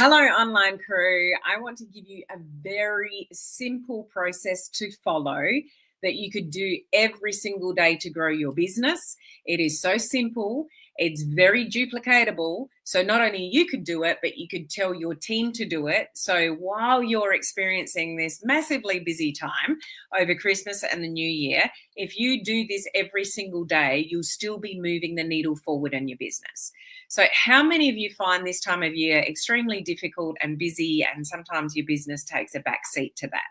Hello, online crew. I want to give you a very simple process to follow that you could do every single day to grow your business. It is so simple. It's very duplicatable. So not only you could do it, but you could tell your team to do it. So while you're experiencing this massively busy time over Christmas and the New Year, if you do this every single day, you'll still be moving the needle forward in your business. So, how many of you find this time of year extremely difficult and busy, and sometimes your business takes a back seat to that?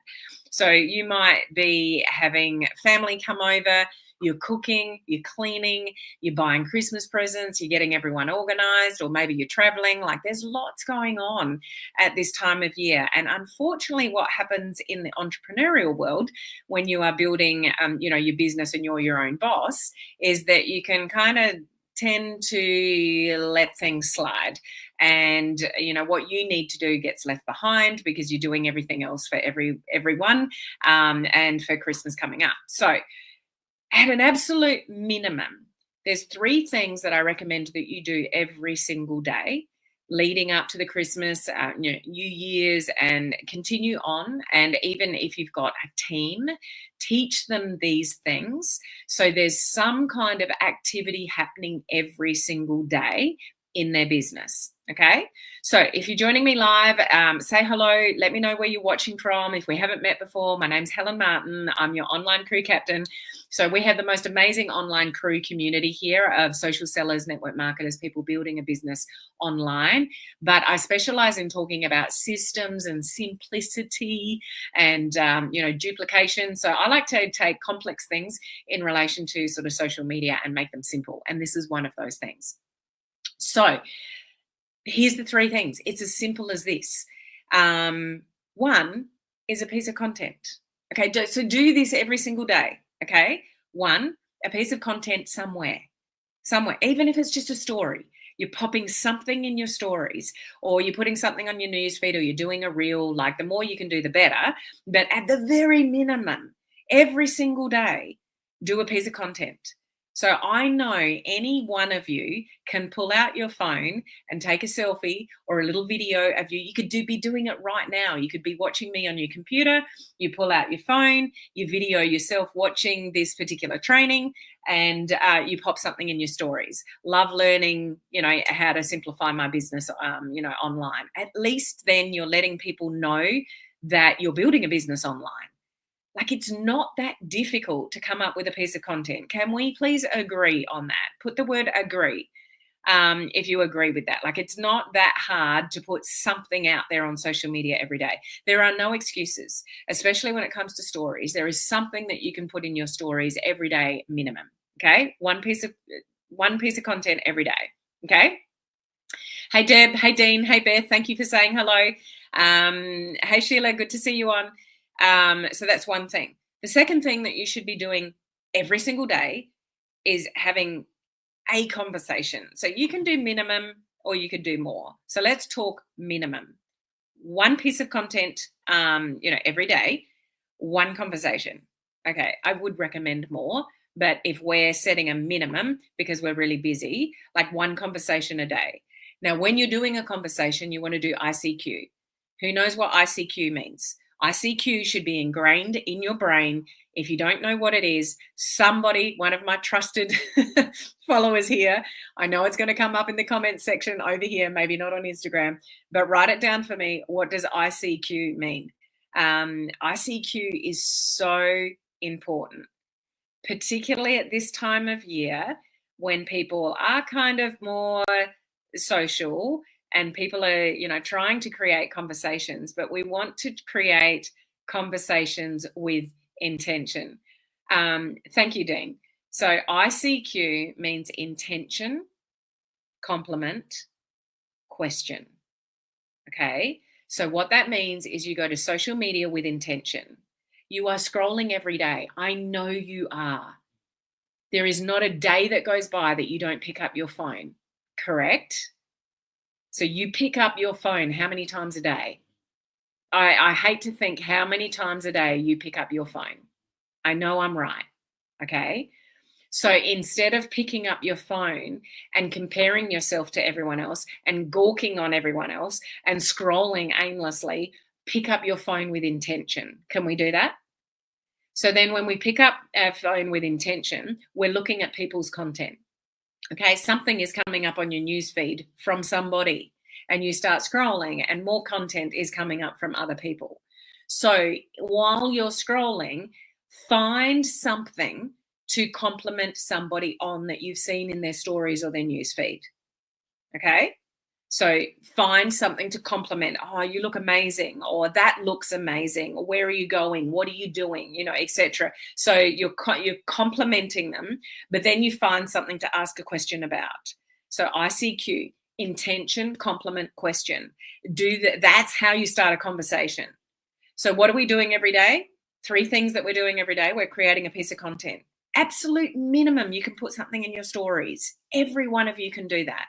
So, you might be having family come over, you're cooking, you're cleaning, you're buying Christmas presents, you're getting everyone organized, or maybe you're traveling. Like, there's lots going on at this time of year. And unfortunately, what happens in the entrepreneurial world when you are building, your business and you're your own boss is that you can kind of tend to let things slide, and what you need to do gets left behind because you're doing everything else for everyone, and for Christmas coming up. So at an absolute minimum, there's three things that I recommend that you do every single day leading up to the Christmas, New Year's, and continue on. And even if you've got a team, teach them these things. So there's some kind of activity happening every single day in their business. Okay. So if you're joining me live, say hello. Let me know where you're watching from. If we haven't met before, my name's Helen Martin. I'm your online crew captain. So we have the most amazing online crew community here of social sellers, network marketers, people building a business online. But I specialize in talking about systems and simplicity and, duplication. So I like to take complex things in relation to sort of social media and make them simple. And this is one of those things. So here's the three things. It's as simple as this. One is a piece of content. Okay, so do this every single day. Okay, one, a piece of content somewhere, even if it's just a story. You're popping something in your stories, or you're putting something on your newsfeed, or you're doing a reel. Like, the more you can do, the better. But at the very minimum, every single day, do a piece of content. So I know any one of you can pull out your phone and take a selfie or a little video of you. You could be doing it right now. You could be watching me on your computer. You pull out your phone, you video yourself watching this particular training, and you pop something in your stories. Love learning, how to simplify my business, online. At least then you're letting people know that you're building a business online. Like, it's not that difficult to come up with a piece of content. Can we please agree on that? Put the word agree, if you agree with that. Like, it's not that hard to put something out there on social media every day. There are no excuses, especially when it comes to stories. There is something that you can put in your stories every day minimum. Okay, one piece of content every day. Okay. Hey Deb, hey Dean, hey Beth, thank you for saying hello. Hey Sheila, good to see you on. So that's one thing. The second thing that you should be doing every single day is having a conversation. So you can do minimum or you could do more. So let's talk minimum. One piece of content, every day, one conversation. Okay, I would recommend more, but if we're setting a minimum because we're really busy, like one conversation a day. Now, when you're doing a conversation, you want to do ICQ. Who knows what ICQ means? ICQ should be ingrained in your brain. If you don't know what it is, somebody, one of my trusted followers here, I know it's going to come up in the comments section over here, maybe not on Instagram, but write it down for me. What does ICQ mean? ICQ is so important, particularly at this time of year when people are kind of more social and people are, trying to create conversations, but we want to create conversations with intention. Thank you, Dean. So ICQ means intention, compliment, question. Okay. So what that means is you go to social media with intention. You are scrolling every day. I know you are. There is not a day that goes by that you don't pick up your phone, correct? So you pick up your phone how many times a day? I hate to think how many times a day you pick up your phone. I know I'm right. Okay. So instead of picking up your phone and comparing yourself to everyone else and gawking on everyone else and scrolling aimlessly, pick up your phone with intention. Can we do that? So then when we pick up our phone with intention, we're looking at people's content. Okay, something is coming up on your news feed from somebody, and you start scrolling, and more content is coming up from other people. So while you're scrolling, find something to compliment somebody on that you've seen in their stories or their news feed. Okay. So find something to compliment. Oh, you look amazing, or that looks amazing. Or where are you going? What are you doing? You know, etc. So you're complimenting them, but then you find something to ask a question about. So ICQ, intention, compliment, question. Do that. That's how you start a conversation. So what are we doing every day? 3 things that we're doing every day. We're creating a piece of content. Absolute minimum, you can put something in your stories. Every one of you can do that.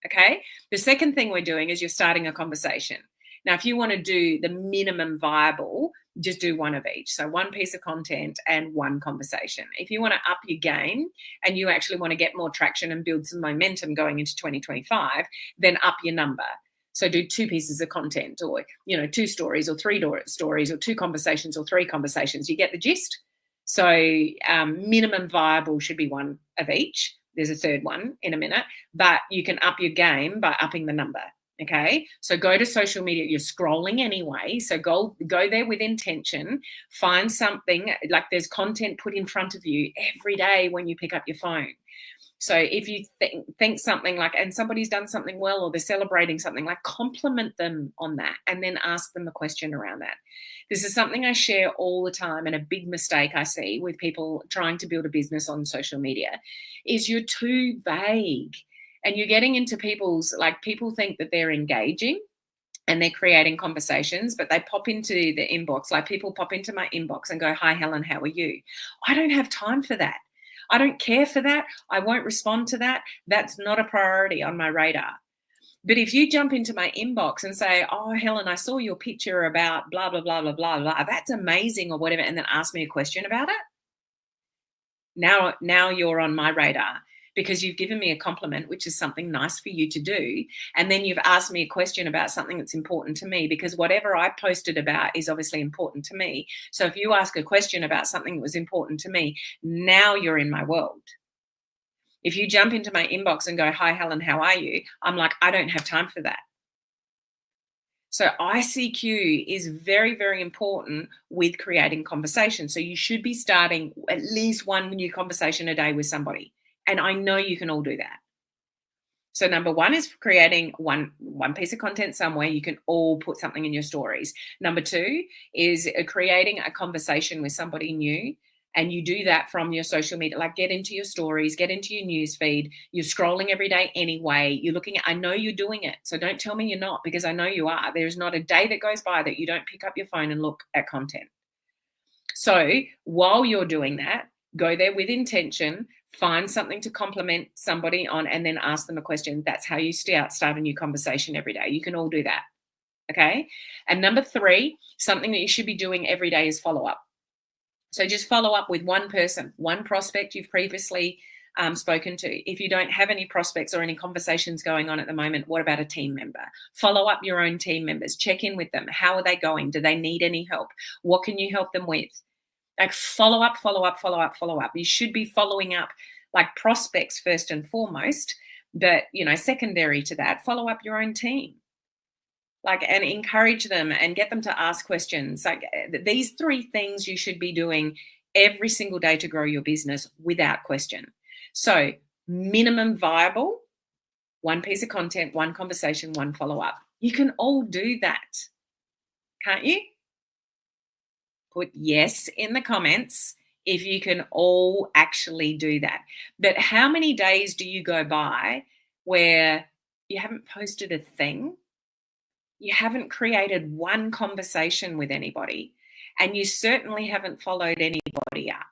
Okay. The second thing we're doing is you're starting a conversation. Now, if you want to do the minimum viable, just do one of each. So one piece of content and one conversation. If you want to up your game and you actually want to get more traction and build some momentum going into 2025, then up your number. So do 2 pieces of content, or 2 stories, or 3 stories, or 2 conversations, or 3 conversations. You get the gist. So minimum viable should be one of each. There's a third one in a minute, but you can up your game by upping the number. Okay. So go to social media. You're scrolling anyway. So go there with intention. Find something, like there's content put in front of you every day when you pick up your phone. So if you think something like, and somebody's done something well, or they're celebrating something, like compliment them on that and then ask them a question around that. This is something I share all the time, and a big mistake I see with people trying to build a business on social media is you're too vague, and you're getting into people think that they're engaging and they're creating conversations, but they pop into the inbox, like people pop into my inbox and go, "Hi, Helen, how are you?" I don't have time for that. I don't care for that. I won't respond to that. That's not a priority on my radar. But if you jump into my inbox and say, "Oh, Helen, I saw your picture about blah, blah, blah, blah, blah, blah. That's amazing," or whatever, and then ask me a question about it, now you're on my radar, because you've given me a compliment, which is something nice for you to do. And then you've asked me a question about something that's important to me, because whatever I posted about is obviously important to me. So if you ask a question about something that was important to me, now you're in my world. If you jump into my inbox and go, "Hi, Helen, how are you?" I'm like, I don't have time for that. So ICQ is very, very important with creating conversation. So you should be starting at least one new conversation a day with somebody. And I know you can all do that. So number 1 is creating one piece of content somewhere. You can all put something in your stories. Number 2 is creating a conversation with somebody new. And you do that from your social media, like get into your stories, get into your news feed. You're scrolling every day anyway. You're looking at, I know you're doing it. So don't tell me you're not, because I know you are. There's not a day that goes by that you don't pick up your phone and look at content. So while you're doing that, go there with intention, find something to compliment somebody on, and then ask them a question. That's how you start a new conversation every day. You can all do that. Okay. And number 3, something that you should be doing every day is follow up. So just follow up with one person, one prospect you've previously spoken to. If you don't have any prospects or any conversations going on at the moment, what about a team member? Follow up your own team members. Check in with them. How are they going? Do they need any help? What can you help them with? Like follow up, follow up, follow up, follow up. You should be following up like prospects first and foremost, but secondary to that, follow up your own team. And encourage them and get them to ask questions. Like these 3 things you should be doing every single day to grow your business without question. So minimum viable, 1 piece of content, 1 conversation, 1 follow-up. You can all do that, can't you? Put yes in the comments if you can all actually do that. But how many days do you go by where you haven't posted a thing? You haven't created 1 conversation with anybody, and you certainly haven't followed anybody up.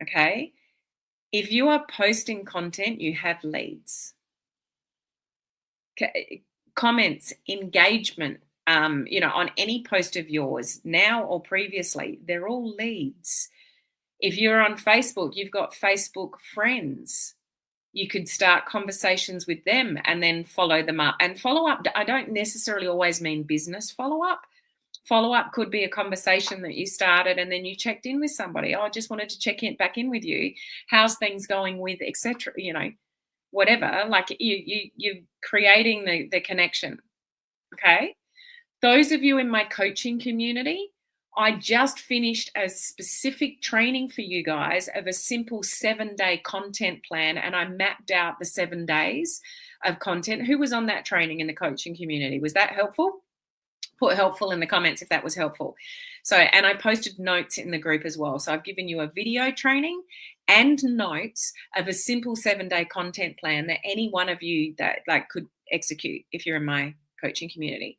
Okay? If you are posting content, you have leads. Comments, engagement, on any post of yours, now or previously, they're all leads. If you're on Facebook, you've got Facebook friends. You could start conversations with them and then follow them up. And follow up, I don't necessarily always mean business follow up. Follow up could be a conversation that you started and then you checked in with somebody. Oh, I just wanted to check in back in with you. How's things going with, etc. You know, whatever. Like you're creating the connection. Okay. Those of you in my coaching community, I just finished a specific training for you guys of a simple 7-day content plan, and I mapped out the 7 days of content. Who was on that training in the coaching community? Was that helpful? Put helpful in the comments if that was helpful. So, and I posted notes in the group as well. So I've given you a video training and notes of a simple 7-day content plan that any one of you that like could execute if you're in my coaching community.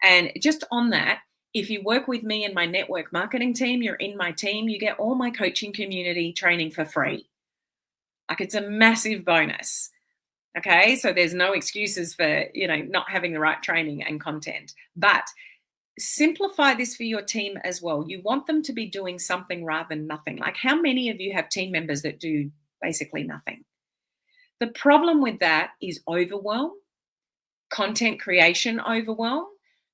And just on that, if you work with me and my network marketing team, you're in my team, you get all my coaching community training for free. Like it's a massive bonus. Okay, so there's no excuses for, you know, not having the right training and content. But simplify this for your team as well. You want them to be doing something rather than nothing. Like how many of you have team members that do basically nothing? The problem with that is overwhelm, content creation overwhelm,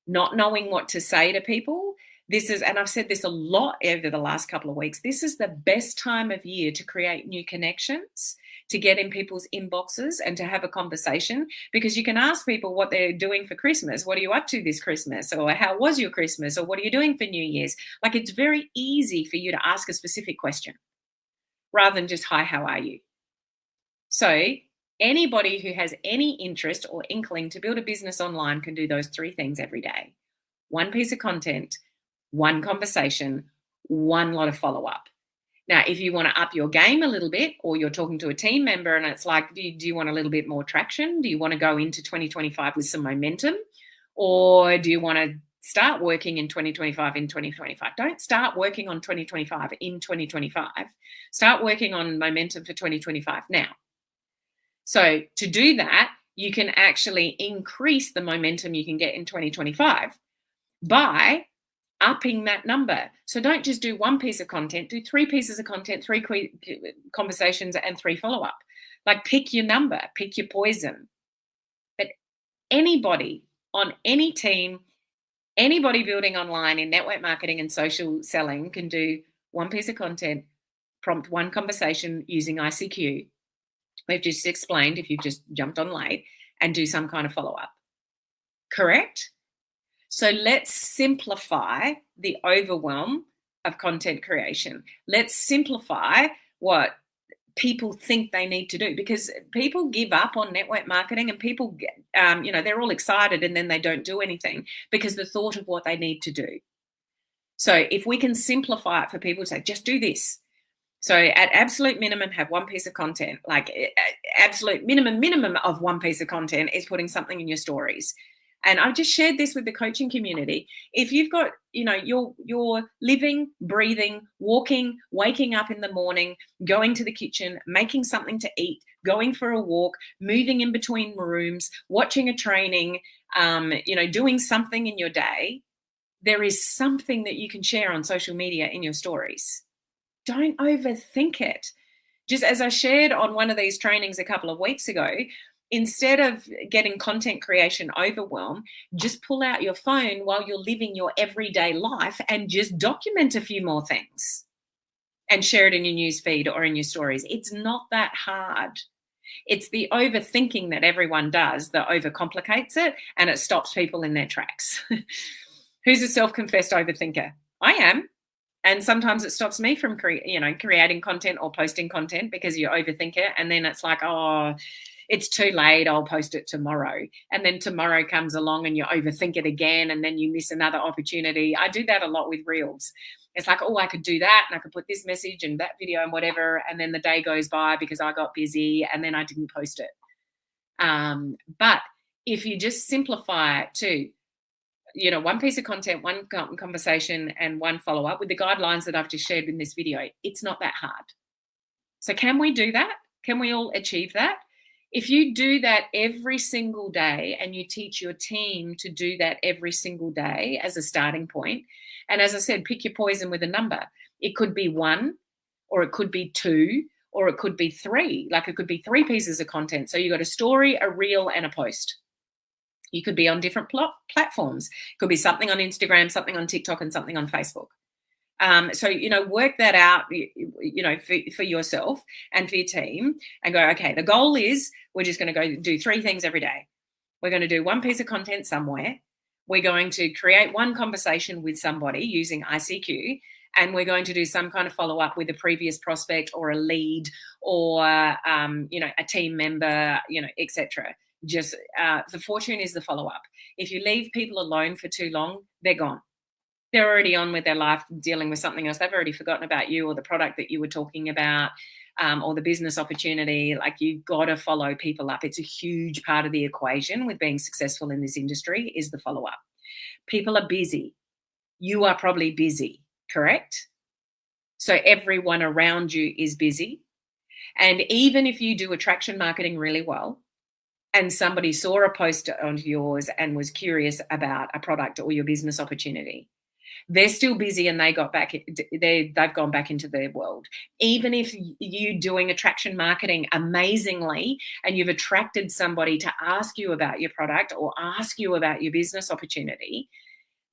not knowing what to say to people. This is, and I've said this a lot over the last couple of weeks, this is the best time of year to create new connections, to get in people's inboxes and to have a conversation, because you can ask people what they're doing for Christmas. What are you up to this Christmas? Or how was your Christmas? Or what are you doing for New Year's? Like it's very easy for you to ask a specific question rather than just, hi, how are you? So anybody who has any interest or inkling to build a business online can do those 3 things every day. 1 piece of content, 1 conversation, 1 lot of follow-up. Now, if you want to up your game a little bit, or you're talking to a team member and it's like, do you want a little bit more traction? Do you want to go into 2025 with some momentum? Or do you want to start working in 2025 in 2025? Don't start working on 2025 in 2025. Start working on momentum for 2025 now. So to do that, you can actually increase the momentum you can get in 2025 by upping that number. So don't just do 1 piece of content, do 3 pieces of content, 3 conversations and 3 follow-up. Like pick your number, pick your poison. But anybody on any team, anybody building online in network marketing and social selling can do 1 piece of content, prompt 1 conversation using ICQ. We've just explained if you've just jumped on late, and do some kind of follow-up. Correct? So let's simplify the overwhelm of content creation. Let's simplify what people think they need to do, because people give up on network marketing and people get, they're all excited and then they don't do anything because the thought of what they need to do. So if we can simplify it for people to say, just do this. So at absolute minimum, have 1 piece of content. Like absolute minimum of 1 piece of content is putting something in your stories. And I've just shared this with the coaching community. If you've got, you're living, breathing, walking, waking up in the morning, going to the kitchen, making something to eat, going for a walk, moving in between rooms, watching a training, doing something in your day, there is something that you can share on social media in your stories. Don't overthink it. Just as I shared on one of these trainings a couple of weeks ago, instead of getting content creation overwhelm, just pull out your phone while you're living your everyday life and just document a few more things and share it in your news feed or in your stories. It's not that hard. It's the overthinking that everyone does that overcomplicates it, and it stops people in their tracks. Who's a self-confessed overthinker? I am. And sometimes it stops me from creating content or posting content because you overthink it. And then it's like, oh, it's too late. I'll post it tomorrow. And then tomorrow comes along and you overthink it again. And then you miss another opportunity. I do that a lot with Reels. It's like, oh, I could do that. And I could put this message and that video and whatever. And then the day goes by because I got busy and then I didn't post it. But if you just simplify it to, 1 piece of content, 1 conversation, and 1 follow-up with the guidelines that I've just shared in this video, it's not that hard. So can we do that? Can we all achieve that? If you do that every single day and you teach your team to do that every single day as a starting point, and as I said, pick your poison with a number. It could be 1, or it could be 2, or it could be 3. Like it could be 3 pieces of content. So you got a story, a reel, and a post. You could be on different platforms. It could be something on Instagram, something on TikTok, and something on Facebook. So, work that out, for yourself and for your team and go, okay, the goal is we're just going to go do 3 things every day. We're going to do 1 piece of content somewhere. We're going to create 1 conversation with somebody using ICQ, and we're going to do some kind of follow-up with a previous prospect or a lead or, a team member, etc. Just the fortune is the follow-up. If you leave people alone for too long, they're gone. They're already on with their life, dealing with something else. They've already forgotten about you or the product that you were talking about, or the business opportunity. Like, you've got to follow people up. It's a huge part of the equation with being successful in this industry is the follow-up. People are busy. You are probably busy, correct? So everyone around you is busy. And even if you do attraction marketing really well, and somebody saw a post on yours and was curious about a product or your business opportunity, they're still busy and they've gone back into their world. Even if you doing attraction marketing amazingly and you've attracted somebody to ask you about your product or ask you about your business opportunity,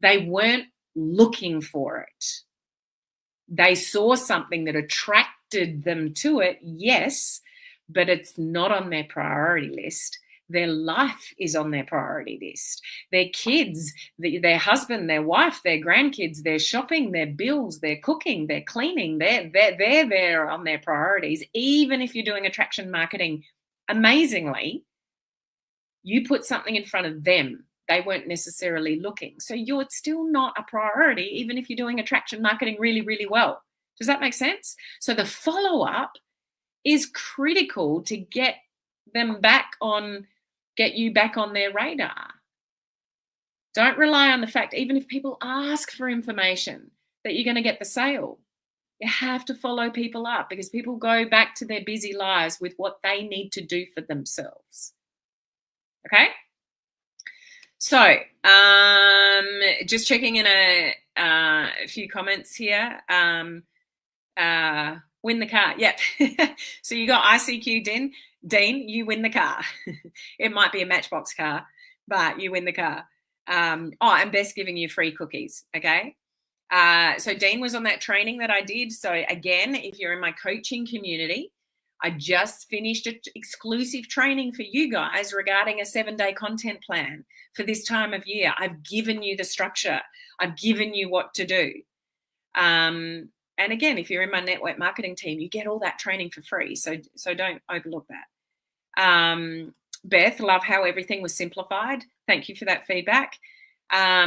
they weren't looking for it. They saw something that attracted them to it, yes, but it's not on their priority list. Their life is on their priority list. Their kids, their husband, their wife, their grandkids, their shopping, their bills, their cooking, their cleaning, they're there on their priorities. Even if you're doing attraction marketing amazingly, you put something in front of them. They weren't necessarily looking. So you're still not a priority, even if you're doing attraction marketing really, really well. Does that make sense? So the follow-up is critical to get you back on their radar. Don't rely on the fact, even if people ask for information, that you're going to get the sale. You have to follow people up because people go back to their busy lives with what they need to do for themselves. Okay? So, just checking in a few comments here. Win the car. Yep. So you got ICQ, Dean, you win the car. It might be a Matchbox car, but you win the car. And Beth's giving you free cookies. Okay. So Dean was on that training that I did. So again, if you're in my coaching community, I just finished an exclusive training for you guys regarding a 7-day content plan for this time of year. I've given you the structure. I've given you what to do. And again, if you're in my network marketing team, you get all that training for free. So don't overlook that. Beth, love how everything was simplified. Thank you for that feedback.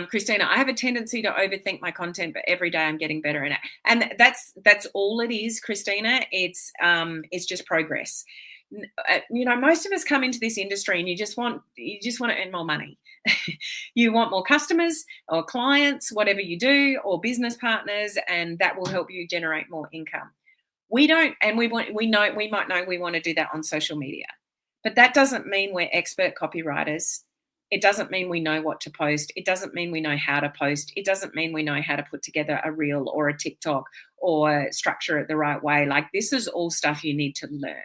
Christina, I have a tendency to overthink my content, but every day I'm getting better in it. And that's all it is, Christina. It's just progress. Most of us come into this industry and you just want to earn more money. You want more customers or clients, whatever you do, or business partners, and that will help you generate more income. We don't, and we might know we want to do that on social media, but that doesn't mean we're expert copywriters. It doesn't mean we know what to post. It doesn't mean we know how to post. It doesn't mean we know how to put together a reel or a TikTok or structure it the right way. Like, this is all stuff you need to learn,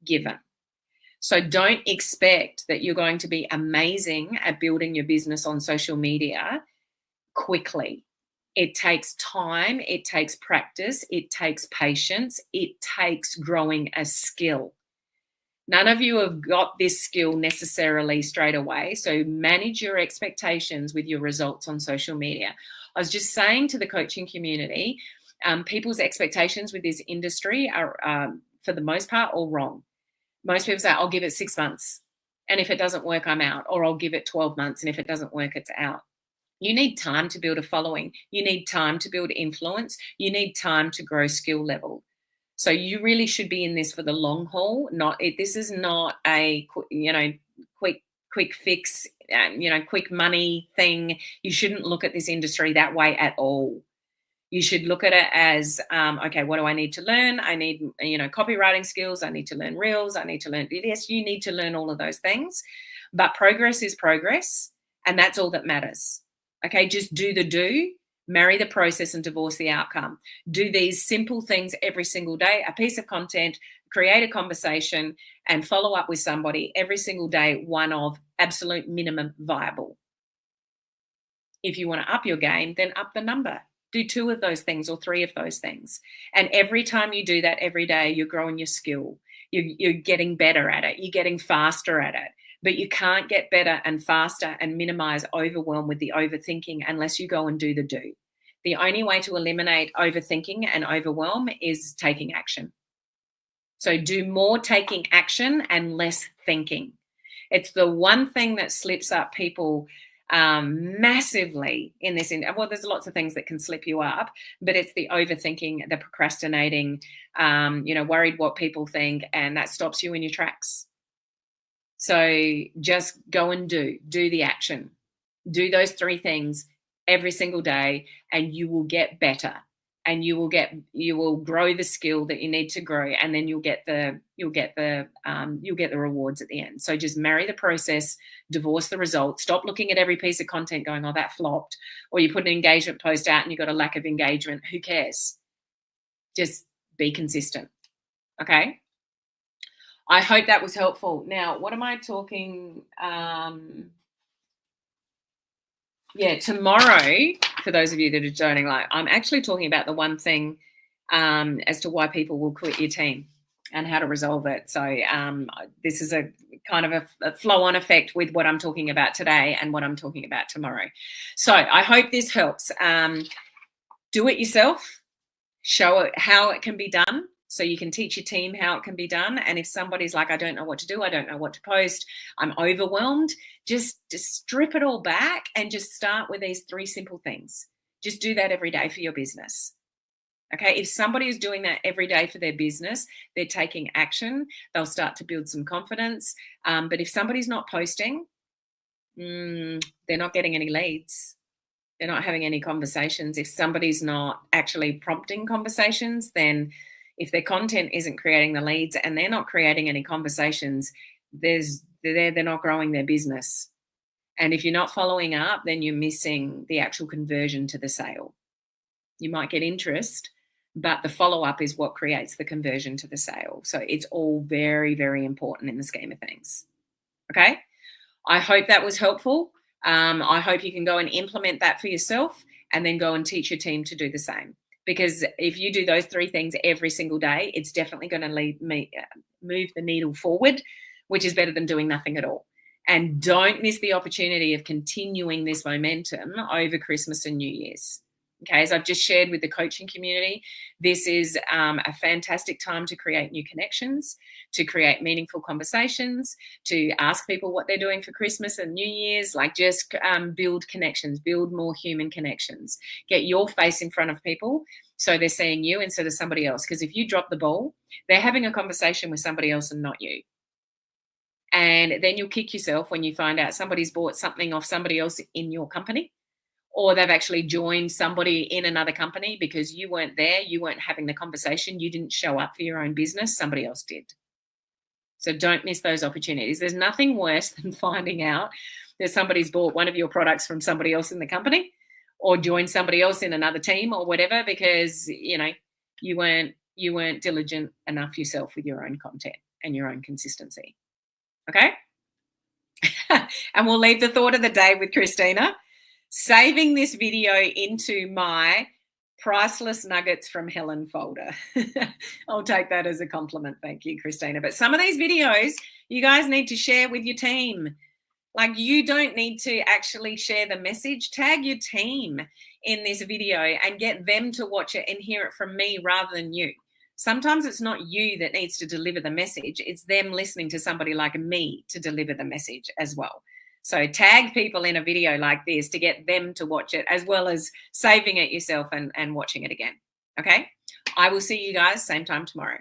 given. So don't expect that you're going to be amazing at building your business on social media quickly. It takes time. It takes practice. It takes patience. It takes growing a skill. None of you have got this skill necessarily straight away. So manage your expectations with your results on social media. I was just saying to the coaching community, people's expectations with this industry are, for the most part, all wrong. Most people say, I'll give it 6 months, and if it doesn't work, I'm out. Or I'll give it 12 months, and if it doesn't work, it's out. You need time to build a following. You need time to build influence. You need time to grow skill level. So you really should be in this for the long haul. This is not a quick fix, quick money thing. You shouldn't look at this industry that way at all. You should look at it as, okay, what do I need to learn? I need, copywriting skills. I need to learn reels. I need to learn this. You need to learn all of those things. But progress is progress, and that's all that matters. Okay, just do the do. Marry the process and divorce the outcome. Do these simple things every single day, a piece of content, create a conversation, and follow up with somebody every single day, one of absolute minimum viable. If you want to up your game, then up the number. Do 2 of those things or 3 of those things. And every time you do that every day, you're growing your skill. You're getting better at it. You're getting faster at it. But you can't get better and faster and minimize overwhelm with the overthinking unless you go and do the do. The only way to eliminate overthinking and overwhelm is taking action. So do more taking action and less thinking. It's the one thing that slips up people massively in this. Well, there's lots of things that can slip you up, but it's the overthinking, the procrastinating, worried what people think, and that stops you in your tracks. So just go and do the action. Do those 3 things every single day, and you will get better. And you will grow the skill that you need to grow, and then you'll get the rewards at the end. So just marry the process, divorce the results. Stop looking at every piece of content going, oh, that flopped, or you put an engagement post out and you got a lack of engagement. Who cares? Just be consistent. Okay. I hope that was helpful. Now, what am I talking? Tomorrow, for those of you that are joining, I'm actually talking about the one thing as to why people will quit your team and how to resolve it. So this is a kind of a flow-on effect with what I'm talking about today and what I'm talking about tomorrow. So I hope this helps. Do it yourself. Show it how it can be done, so you can teach your team how it can be done. And if somebody's like, I don't know what to do, I don't know what to post, I'm overwhelmed, just strip it all back and just start with these 3 simple things. Just do that every day for your business. Okay, if somebody is doing that every day for their business, they're taking action, they'll start to build some confidence. But if somebody's not posting, they're not getting any leads. They're not having any conversations. If somebody's not actually prompting conversations, then if their content isn't creating the leads and they're not creating any conversations, they're not growing their business. And if you're not following up, then you're missing the actual conversion to the sale. You might get interest, but the follow-up is what creates the conversion to the sale. So it's all very, very important in the scheme of things. Okay? I hope that was helpful. I hope you can go and implement that for yourself and then go and teach your team to do the same. Because if you do those 3 things every single day, it's definitely going to move the needle forward, which is better than doing nothing at all. And don't miss the opportunity of continuing this momentum over Christmas and New Year's. Okay, as I've just shared with the coaching community, this is a fantastic time to create new connections, to create meaningful conversations, to ask people what they're doing for Christmas and New Year's, just build connections, build more human connections. Get your face in front of people so they're seeing you instead of somebody else. Because if you drop the ball, they're having a conversation with somebody else and not you. And then you'll kick yourself when you find out somebody's bought something off somebody else in your company, or they've actually joined somebody in another company because you weren't there, you weren't having the conversation, you didn't show up for your own business, somebody else did. So don't miss those opportunities. There's nothing worse than finding out that somebody's bought one of your products from somebody else in the company or joined somebody else in another team or whatever because, you weren't diligent enough yourself with your own content and your own consistency. Okay? And we'll leave the thought of the day with Christina. Saving this video into my priceless nuggets from Helen folder. I'll take that as a compliment. Thank you, Christina. But some of these videos you guys need to share with your team. You don't need to actually share the message. Tag your team in this video and get them to watch it and hear it from me rather than you. Sometimes it's not you that needs to deliver the message. It's them listening to somebody like me to deliver the message as well. So tag people in a video like this to get them to watch it as well as saving it yourself and watching it again. Okay? I will see you guys same time tomorrow.